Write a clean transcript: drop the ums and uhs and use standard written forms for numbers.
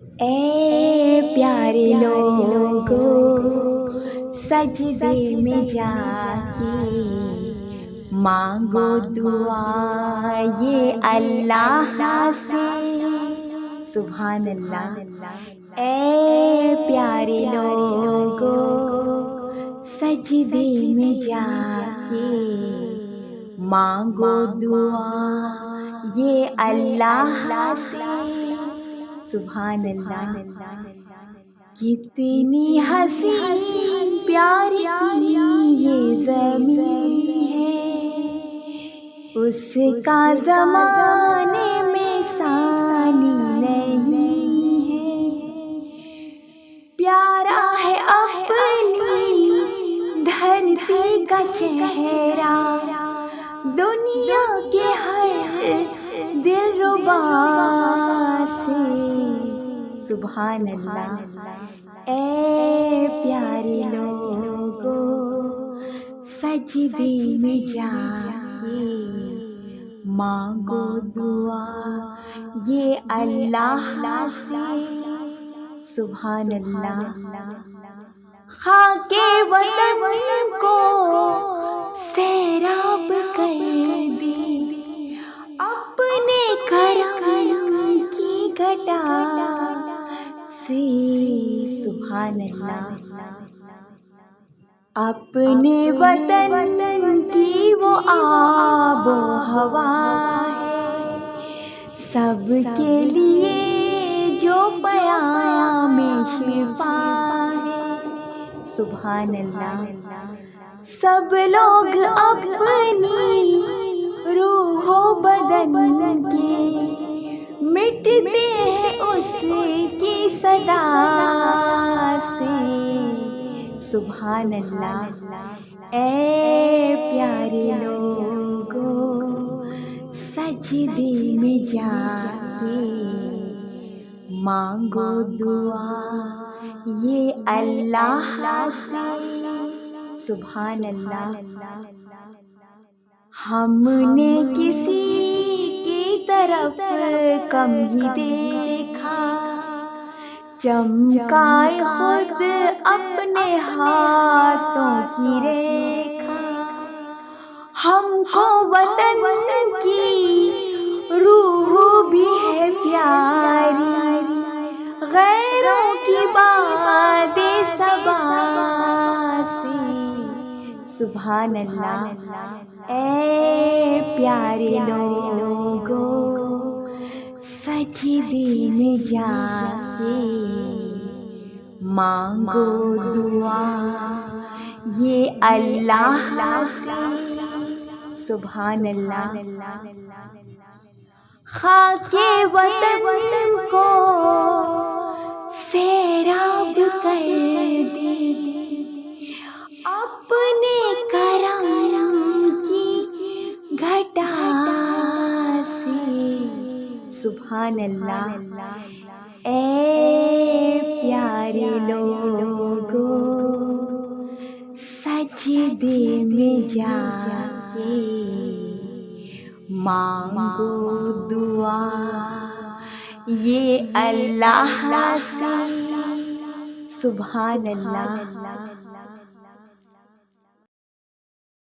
اے پیارے لوگو، سجدے میں جا کے مانگو دعا یہ اللہ سے۔ سبحان اللہ۔ اے پیارے لوگو، سجدے میں جا کے مانگو دعا یہ اللہ سے۔ سبحان اللہ۔ کتنی حسین پیار کی یہ زمین ہے، اس کا زمانے میں ثانی نہیں ہے۔ پیارا ہے اپنی دھرتی کا چہرہ، دنیا کے ہر دلربا سے۔ سبحان اللہ۔ اے پیارے لوگو، سجدے میں جا کے مانگو دعا یہ اللہ سے۔ سبحان اللہ۔ خاک وطن کو سیراب کر دے اپنے کرم کی گھٹا سے۔ سبحان اللہ۔ اپنے وطن کی وہ آب و ہوا ہے، سب کے لیے جو پیام شفا ہے۔ سبحان اللہ۔ سب لوگ اپنی روح و بدن کے مٹتے ہیں اس کی صدا سے۔ سبحان اللہ۔ اے پیارے لوگو، سجدے میں جا کے مانگو دعا یہ اللہ سے۔ سبحان اللہ۔ ہم نے کسی کی طرف کم ہی دیکھا، چمکائے خود اپنے ہاتھوں کی ریکھا۔ ہم کو وطن کی روح بھی ہے پیاری، غیروں کی باتیں صبا سے۔ سبحان اللہ۔ اے پیارے لوگو، سجدے میں جا کے مانگو دعا یہ اللہ سے۔ سبحان اللہ۔ خاک وطن کو سیراب کر دے اپنے کرم کی گھٹا سے۔ سبحان اللہ۔ اے پیارے لوگو، سجدے میں جا کے مانگو دعا یہ اللہ سے۔ سبحان اللہ۔